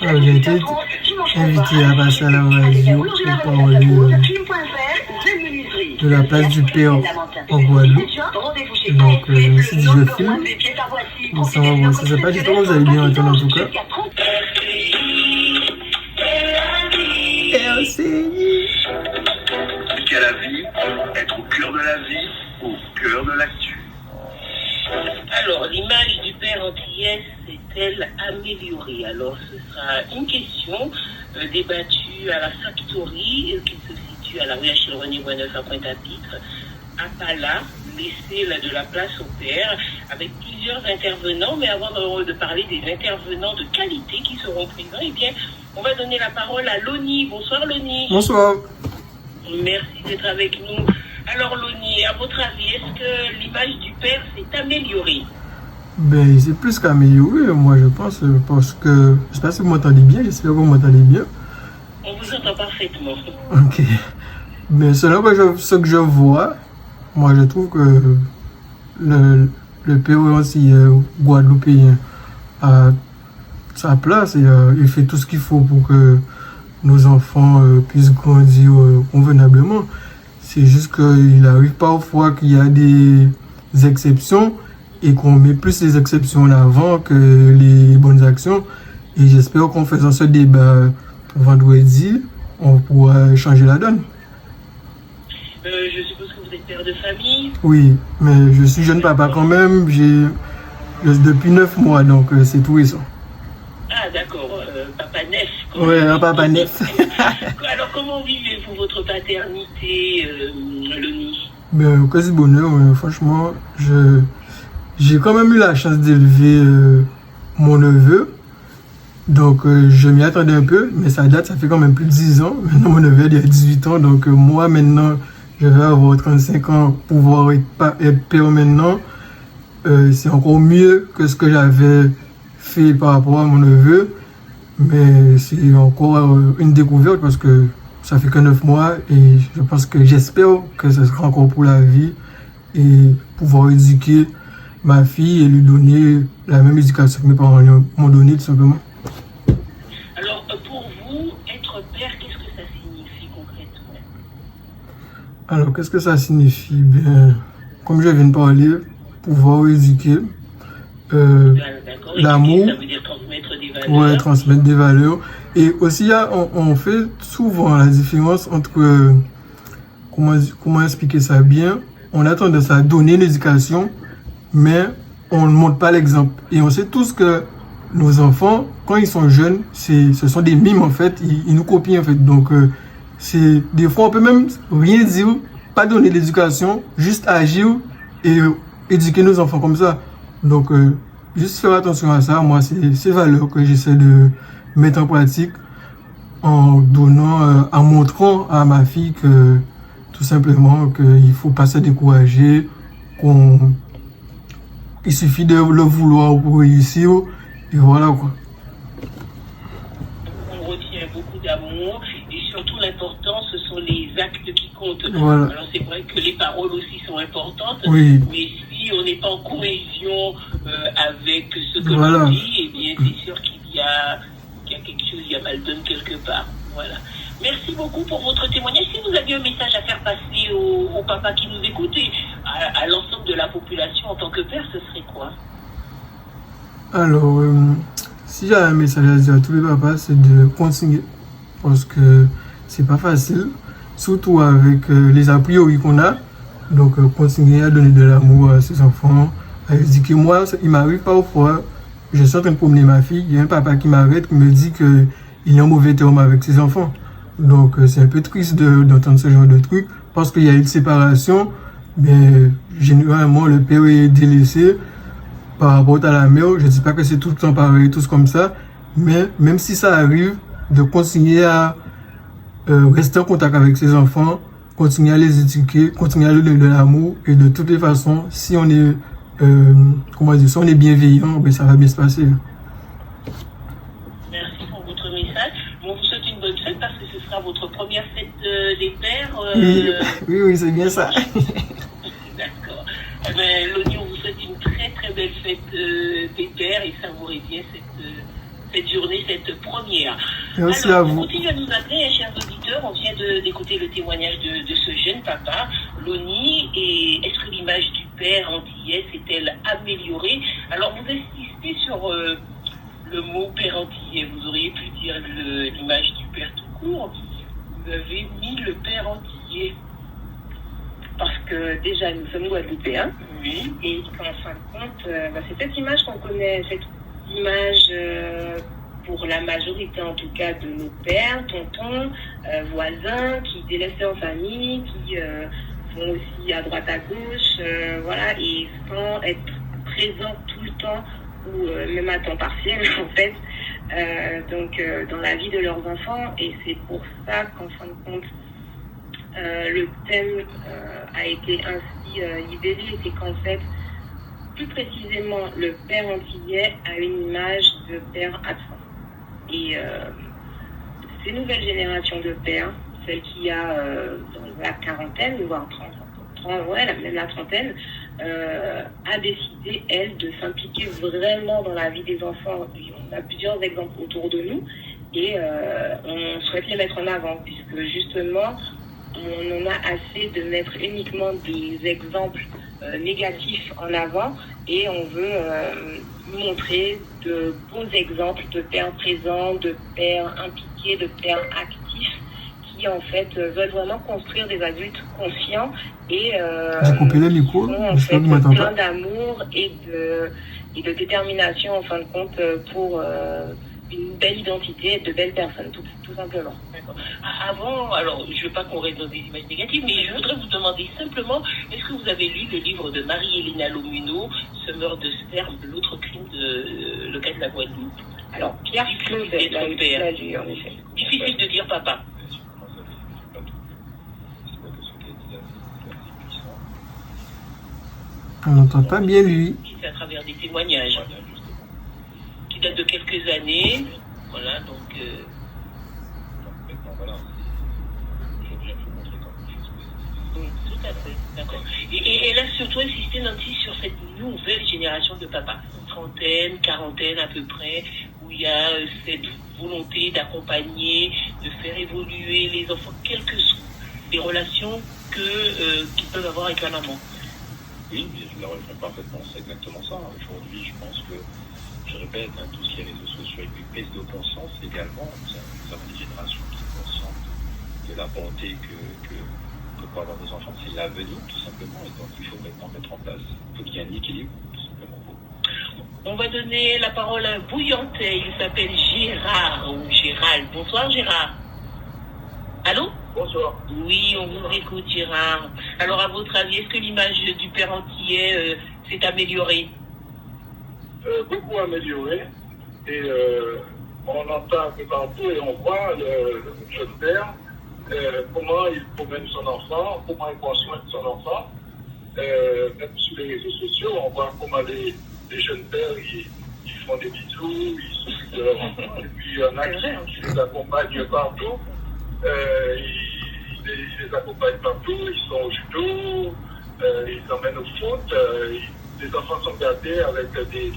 Alors, j'ai été invité à passer à la radio pour parler de la place du Père en Guadeloupe. Donc, je me suis dit, je filme. Donc, ça va voir. Je ne sais pas, j'espère que vous allez bien entendre en tout cas. Qu'à la vie, être au cœur de la vie, au cœur de l'actu. Alors, l'image du père Antillais s'est-elle améliorée? Alors, ce sera une question débattue à la Factory, qui se situe à la rue Achille René Boisneuf à Pointe-à-Pitre, à Pala, laisser de la place au père, avec plusieurs intervenants. Mais avant de parler des intervenants de qualité qui seront présents, eh bien, on va donner la parole à Loni. Bonsoir Loni. Bonsoir. Merci d'être avec nous. Alors Loni, à votre avis, est-ce que l'image du père s'est améliorée? Ben, c'est plus qu'amélioré, moi je pense, parce que, je ne sais pas si vous m'entendez bien, j'espère que vous m'entendez bien. On vous entend parfaitement. Ok. Mais selon ce que je vois, moi je trouve que le père aussi guadeloupéen a sa place et il fait tout ce qu'il faut pour que nos enfants puissent grandir convenablement. C'est juste qu'il arrive parfois qu'il y a des exceptions et qu'on met plus les exceptions en avant que les bonnes actions. Et j'espère qu'en faisant ce débat vendredi, on pourra changer la donne. Je suppose que vous êtes père de famille. Oui, mais je suis jeune papa quand même. J'ai depuis 9 mois, donc c'est tout récent. Ah d'accord, papa neuf. Oui, un papa neuf. Alors comment vivez-vous votre paternité, Loni? Ben, que du bonheur, franchement, j'ai quand même eu la chance d'élever mon neveu. Donc je m'y attendais un peu, mais ça fait quand même plus de 10 ans. Maintenant mon neveu il a 18 ans, donc moi maintenant je vais avoir 35 ans, pouvoir être père maintenant. C'est encore mieux que ce que j'avais fait par rapport à mon neveu. Mais c'est encore une découverte parce que ça fait que 9 mois et je pense que j'espère que ce sera encore pour la vie et pouvoir éduquer ma fille et lui donner la même éducation que mes parents m'ont donné tout simplement. Alors pour vous, être père, qu'est-ce que ça signifie concrètement? Alors qu'est-ce que ça signifie? Bien, comme je viens de parler, pouvoir éduquer, l'amour. Ça veut dire transmettre des valeurs. Ouais, transmettre des valeurs. Et aussi, on fait souvent la différence entre, comment expliquer ça bien, on a tendance à donner l'éducation, mais on ne montre pas l'exemple. Et on sait tous que nos enfants, quand ils sont jeunes, ce sont des mimes en fait, ils nous copient en fait. Donc, des fois, on peut même rien dire, pas donner l'éducation, juste agir et éduquer nos enfants comme ça. Donc, juste faire attention à ça. Moi, c'est ces valeurs que j'essaie de mettre en pratique en donnant, en montrant à ma fille que tout simplement qu'il ne faut pas se décourager, il suffit de le vouloir pour réussir et voilà quoi. On retient beaucoup d'amour et surtout l'important ce sont les actes qui comptent. Voilà. Alors c'est vrai que les paroles aussi sont importantes, oui. Mais si on n'est pas en cohésion avec ce que voilà. l'on dit, eh bien c'est sûr qu'il y a quelque chose, il y a mal donne quelque part. Voilà. Merci beaucoup pour votre témoignage. Si vous aviez un message à faire passer aux papas qui nous écoutent et à l'ensemble de la population en tant que père, ce serait quoi? Alors, si j'ai un message à dire à tous les papas, c'est de continuer. Parce que c'est pas facile, surtout avec les a priori qu'on a. Donc, continuer à donner de l'amour à ses enfants, à éduquer. Moi, il m'arrive parfois, je suis en train de promener ma fille, il y a un papa qui m'arrête, qui me dit qu'il est en mauvais terme avec ses enfants. Donc, c'est un peu triste d'entendre ce genre de truc, parce qu'il y a une séparation, mais généralement, le père est délaissé par rapport à la mère. Je ne dis pas que c'est tout le temps pareil, tous comme ça, mais même si ça arrive, de continuer à rester en contact avec ses enfants, continuer à les éduquer, continuer à leur donner de l'amour, et de toutes les façons, si on est, si on est bienveillant, ben ça va bien se passer. Merci pour votre message. On vous souhaite une bonne fête parce que ce sera votre première fête des pères. Oui, c'est bien ça. D'accord. Eh bien, Loni, on vous souhaite une très très belle fête des pères et savourez bien cette journée, cette première. Merci Alors, à on vous. continue à nous appeler, chers auditeurs. On vient d'écouter le témoignage de ce jeune papa, Loni. Et est-ce que l'image du père antillais s'est-elle améliorée? Alors, vous insistez sur le mot père antillais. Vous auriez pu dire l'image du père tout court. Vous avez mis le père antillais. Parce que déjà, nous sommes guadeloupéens. Oui. Et qu'en fin de compte, c'est cette image qu'on connaît, cette image pour la majorité en tout cas de nos pères, tontons, voisins, qui délaissent leur famille, qui vont aussi à droite à gauche, voilà, et sans être présents tout le temps ou même à temps partiel en fait, dans la vie de leurs enfants. Et c'est pour ça qu'en fin de compte, le thème a été ainsi libellé, c'est qu'en fait, plus précisément, le père antillais a une image de père absent. Et ces nouvelles générations de pères, celles qui a dans la quarantaine, voire 30, même la trentaine, a décidé, elle, de s'impliquer vraiment dans la vie des enfants. On a plusieurs exemples autour de nous et on souhaite les mettre en avant, puisque justement, on en a assez de mettre uniquement des exemples négatifs en avant et on veut montrer de bons exemples de pères présents, de pères impliqués, de pères actifs qui en fait veulent vraiment construire des adultes conscients et J'ai coupé les micros, en j'espère fait que vous m'entendez plein pas. d'amour et de détermination en fin de compte pour une belle identité et de belles personnes, tout simplement. D'accord. Avant, alors je ne veux pas qu'on reste dans des images négatives, mais je voudrais vous demander simplement, est-ce que vous avez lu le livre de Marie-Hélène Lomuno, Semeur de sperme, l'autre crime de le cas de la Guadeloupe? Alors, Pierre Claude l'a lu, en effet. Difficile de dire papa. On n'entend pas bien lui. C'est à travers des témoignages qui datent de quelques années. Voilà, donc. Maintenant, voilà, aujourd'hui, il faut montrer quelque chose de positif. Oui, tout à fait, d'accord. Et elle a surtout insisté, Nancy, sur cette nouvelle génération de papas, trentaine, quarantaine à peu près, où il y a cette volonté d'accompagner, de faire évoluer les enfants, quelles que soient les relations qu'ils peuvent avoir avec la maman. Oui, mais je la rejoins parfaitement, c'est exactement ça. Aujourd'hui, je pense que, je répète, tout ce qui est réseaux sociaux avec une prise de conscience également, nous avons des générations qui sont conscientes de la bonté que pour avoir des enfants, c'est l'avenir, tout simplement, et donc il faut maintenant mettre en place, il faut qu'il y ait un équilibre, tout simplement. On va donner la parole à un bouillantais, il s'appelle Gérard, ou Gérald. Bonsoir Gérard. Allô? Bonsoir. Oui, on vous écoute Gérard. Alors à votre avis, est-ce que l'image du père antillais s'est améliorée? Beaucoup amélioré. Et on entend un peu partout et on voit le jeune père, comment il promène son enfant, comment il prend soin de son enfant. Même sur les réseaux sociaux, on voit comment les jeunes pères, ils font des bisous, ils s'occupent de leurs enfants. Et puis il y en a qui les accompagnent partout. Ils les accompagnent partout, ils sont au judo, ils emmènent au foot, les enfants sont gardés avec des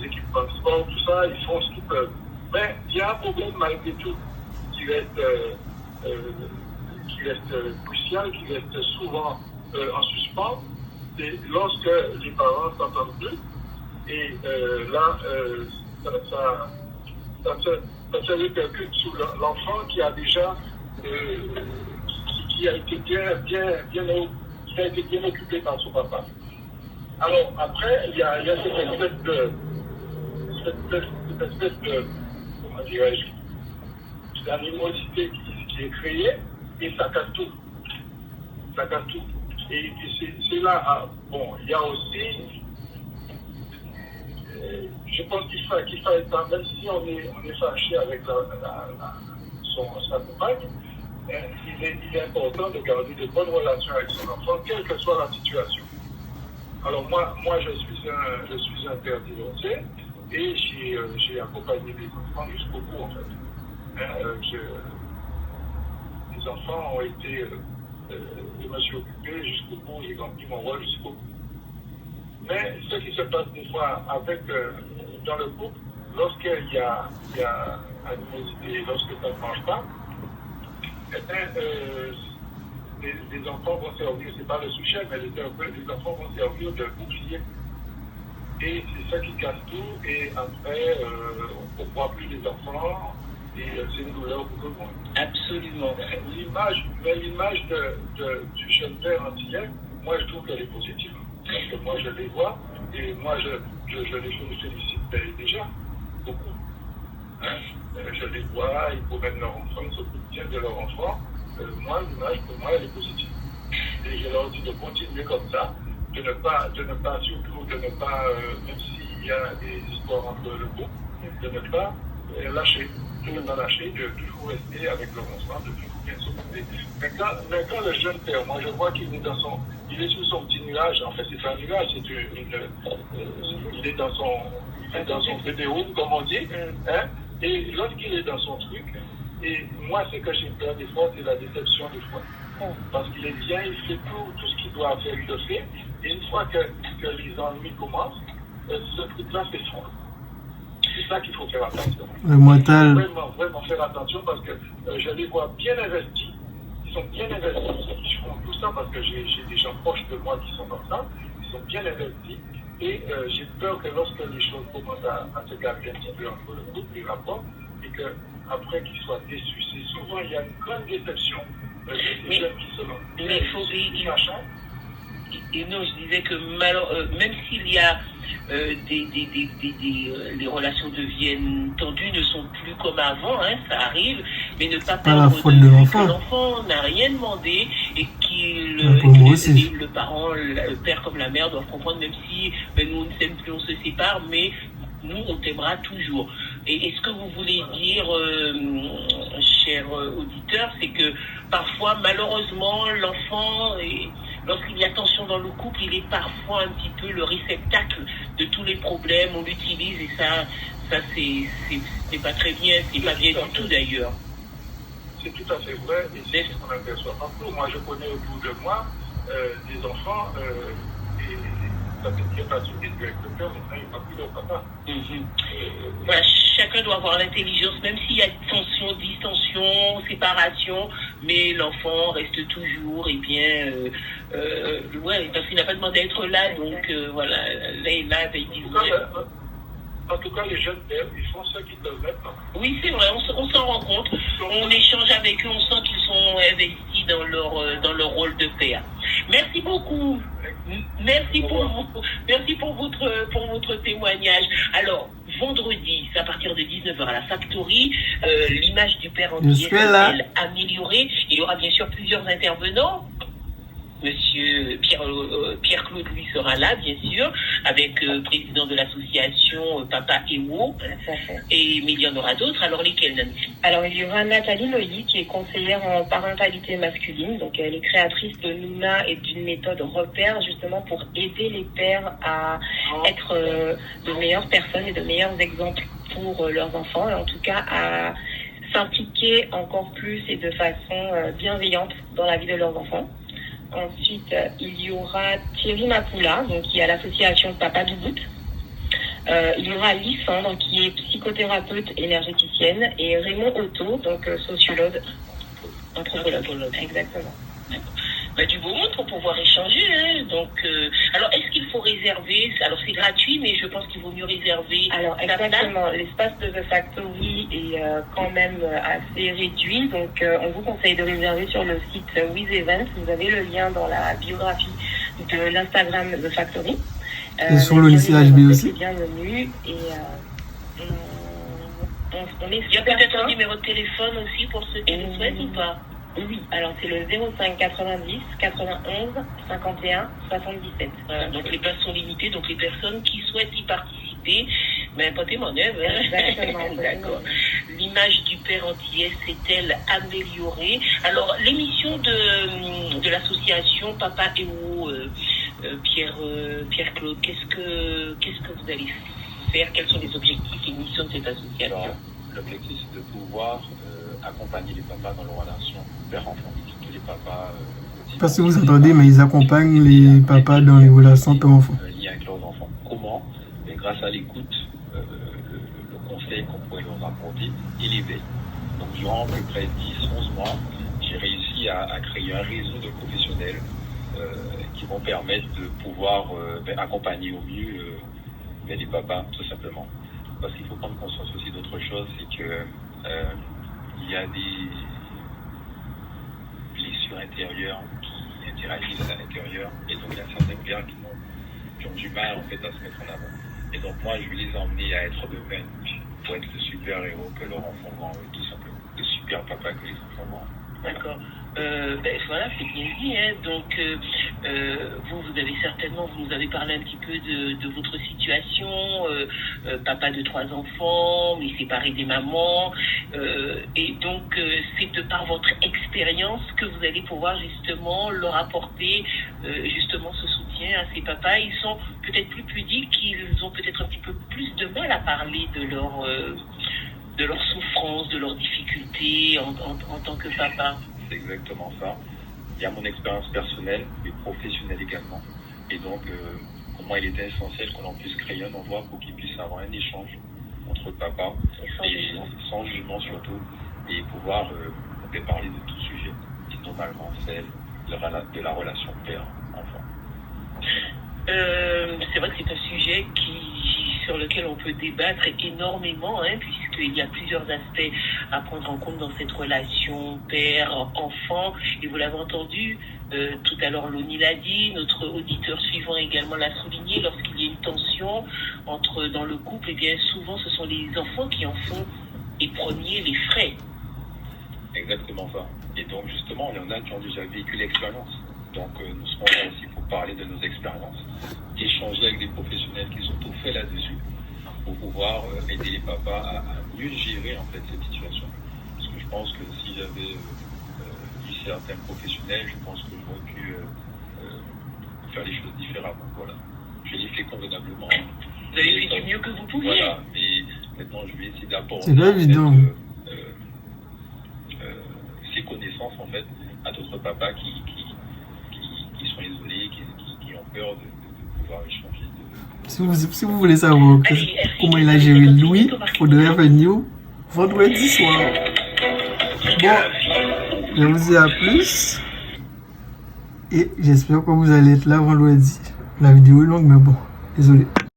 équipements de sport, tout ça, ils font ce qu'ils peuvent. Mais il y a un problème malgré tout qui reste crucial, qui reste souvent en suspens, c'est lorsque les parents s'entendent plus, et là, ça se répercute sur l'enfant qui a déjà qui a été bien occupé par son papa. Alors après, il y a cette espèce de comment dirais-je, d'animosité qui est créée et ça casse tout. Ça casse tout. Et c'est là, bon, il y a aussi je pense qu'il fallait pas, même si on est fâché avec sa compagne, il est important de garder de bonnes relations avec son enfant, quelle que soit la situation. Alors moi je suis un père divorcé et j'ai accompagné les enfants jusqu'au bout en fait. Les enfants ont été, je me suis occupé jusqu'au bout, j'ai rempli mon rôle jusqu'au bout. Mais ce qui se passe des fois avec, dans le couple lorsqu'il y a animosité, lorsque ça ne marche pas, eh bien, les enfants vont servir, c'est pas le sujet, mais les enfants vont servir de bouclier. Et c'est ça qui casse tout, et après, on ne voit plus les enfants, et c'est une douleur pour tout le monde. Absolument. L'image du jeune père antillais, moi je trouve qu'elle est positive. Parce que moi je les vois, et moi je les félicite déjà beaucoup. Hein? Je les vois, ils promènent leur enfant, ils s'occupent bien de leur enfant. Moi, l'image pour moi elle est positive. Et je leur dis de continuer comme ça, de ne pas, même s'il y a des histoires entre le groupe, de ne pas lâcher. De ne pas lâcher, de toujours rester avec leur enfant, de toujours bien s'occuper. Mais quand le jeune père, moi je vois qu'il est il est sur son petit nuage, en fait c'est pas un nuage, il est dans son vidéo, comme on dit, hein, et lorsqu'il est dans son truc, et moi ce que j'ai peur des fois, c'est la déception des fois. Parce qu'il est bien, il fait tout ce qu'il doit faire, il le fait, et une fois que les ennuis commencent, ce truc-là s'effondre. C'est ça qu'il faut faire attention. Le mental. Vraiment faire attention parce que je les vois bien investis. Ils sont bien investis. Je comprends tout ça parce que j'ai des gens proches de moi qui sont comme ça. Ils sont bien investis. Et j'ai peur que lorsque les choses commencent à se gâter un petit peu entre le couple, les rapports, et qu'après qu'ils soient déçus. C'est souvent, il y a une grande déception des jeunes qui se lancent. Mais il faut... Et non, je disais que même s'il y a les relations deviennent tendues, ne sont plus comme avant, hein, ça arrive, mais ne pas perdre la faute de l'enfant. Que l'enfant n'a rien demandé et le parent, le père comme la mère doivent comprendre, même si nous on ne s'aime plus, on se sépare, mais nous on t'aimera toujours. Et ce que vous voulez dire, cher auditeur, c'est que parfois, malheureusement, l'enfant lorsqu'il y a tension dans le couple, il est parfois un petit peu le réceptacle de tous les problèmes, on l'utilise et ça c'est pas très bien, c'est pas bien du tout d'ailleurs. C'est tout à fait vrai et c'est ce qu'on aperçoit partout. Moi je connais autour de moi des enfants et ça fait bien passer avec le père, maintenant il n'a plus leur papa. Voilà, chacun doit avoir l'intelligence, même s'il y a tension, distension, séparation, mais l'enfant reste toujours, et bien, parce qu'il n'a pas demandé à être là, donc voilà, là et là, en tout cas, les jeunes pères, ils font ce qu'ils peuvent maintenant. Oui, c'est vrai, on s'en rend compte, on échange avec eux, on sent qu'ils sont investis dans leur rôle de père. Merci beaucoup. Merci pour votre témoignage. Alors, vendredi, c'est à partir de 19h à la Factory, l'image du père antillais est améliorée. Il y aura bien sûr plusieurs intervenants. Monsieur Pierre-Claude, lui, sera là, bien sûr, avec président de l'association Papa Ewo. Mais il y en aura d'autres. Alors, lesquels, Nancy? Alors, il y aura Nathalie Loïc, qui est conseillère en parentalité masculine. Donc, elle est créatrice de Nouna et d'une méthode repère, justement, pour aider les pères à être de meilleures personnes et de meilleurs exemples pour leurs enfants. Et en tout cas, à s'impliquer encore plus et de façon bienveillante dans la vie de leurs enfants. Ensuite, il y aura Thierry Mapoula, donc, qui est à l'association Papa Doubout. Il y aura Lysandre, qui est psychothérapeute énergéticienne, et Raymond Otto, donc sociologue, anthropologue. Exactement. Du beau monde pour pouvoir échanger. Hein. Donc, alors, est-ce qu'il faut réserver? Alors, c'est gratuit, mais je pense qu'il vaut mieux réserver. Alors, exactement. L'espace de The Factory est quand même assez réduit. Donc, on vous conseille de réserver sur le site With Events. Vous avez le lien dans la biographie de l'Instagram The Factory. Et sur le lycée HB aussi. Bienvenue. Et on est. Il y a peut-être un numéro de téléphone aussi pour ceux qui le souhaitent ou pas? Oui, alors c'est le 05 90 91 51 77. Voilà, donc les places sont limitées, donc les personnes qui souhaitent y participer, mais pas tes manœuvres. Exactement. D'accord. L'image du père antillais s'est-elle améliorée? Alors, l'émission de l'association Papa Ewo, Pierre-Claude, qu'est-ce que vous allez faire? Quels sont les objectifs et missions de cette association? Alors, l'objectif, c'est de pouvoir accompagner les papas dans leur relation père-enfant. Tous les papas. Parce que vous entendez, mais ils accompagnent les papas dans les relations père-enfant. Liés avec leurs enfants. Comment? Et grâce à l'écoute, le conseils qu'on pourrait leur apporter et l'éveil. Donc durant à peu près 10-11 mois, j'ai réussi à créer un réseau de professionnels qui vont permettre de pouvoir accompagner au mieux les papas, tout simplement. Parce qu'il faut prendre conscience aussi d'autre chose, c'est que il y a des blessures intérieures qui interagissent à l'intérieur, et donc il y a certains pères qui ont du mal en fait à se mettre en avant. Et donc moi je vais les emmener à être eux-mêmes pour être le super héros que leur enfant voit, tout simplement, le super papa que les enfants voient. D'accord. Voilà, c'est bien dit. Hein. Donc, vous avez certainement, vous nous avez parlé un petit peu de votre situation, papa de 3 enfants, mais séparé des mamans. Et donc, c'est de par votre expérience que vous allez pouvoir justement leur apporter justement ce soutien à ces papas. Ils sont peut-être plus pudiques, ils ont peut-être un petit peu plus de mal à parler de leur souffrance, de leurs difficultés en tant que papa. C'est exactement ça. Il y a mon expérience personnelle, mais professionnelle également. Et donc, pour moi, il était essentiel que l'on puisse créer un endroit pour qu'il puisse avoir un échange entre papa et sans jugement surtout, et pouvoir parler de tout sujet, et normalement celle de la relation père-enfant. C'est vrai que c'est un sujet sur lequel on peut débattre énormément, hein, puisqu'il y a plusieurs aspects à prendre en compte dans cette relation père-enfant. Et vous l'avez entendu, tout à l'heure Loni l'a dit, notre auditeur suivant également l'a souligné, lorsqu'il y a une tension dans le couple, et bien souvent ce sont les enfants qui en font les premiers, les frais. Exactement ça. Et donc justement, il y en a qui ont déjà vécu l'expérience. Donc nous serons là aussi pour parler de nos expériences, échanger avec des professionnels qui sont au fait là-dessus, pour pouvoir aider les papas à mieux gérer en fait cette situation. Parce que je pense que si j'avais eu certains professionnels, je pense que j'aurais pu faire les choses différemment. Voilà. Je l'ai fait convenablement. Vous avez fait du mieux que vous pouviez. Voilà, mais maintenant je vais essayer d'apporter c'est pas évident. Ces connaissances en fait à d'autres papas qui sont isolés, qui ont peur de pouvoir échanger. Si vous voulez savoir comment il a géré Louis, il faudrait venir vendredi soir. Bon, je vous dis à plus. Et j'espère que vous allez être là vendredi. La vidéo est longue, mais bon, désolé.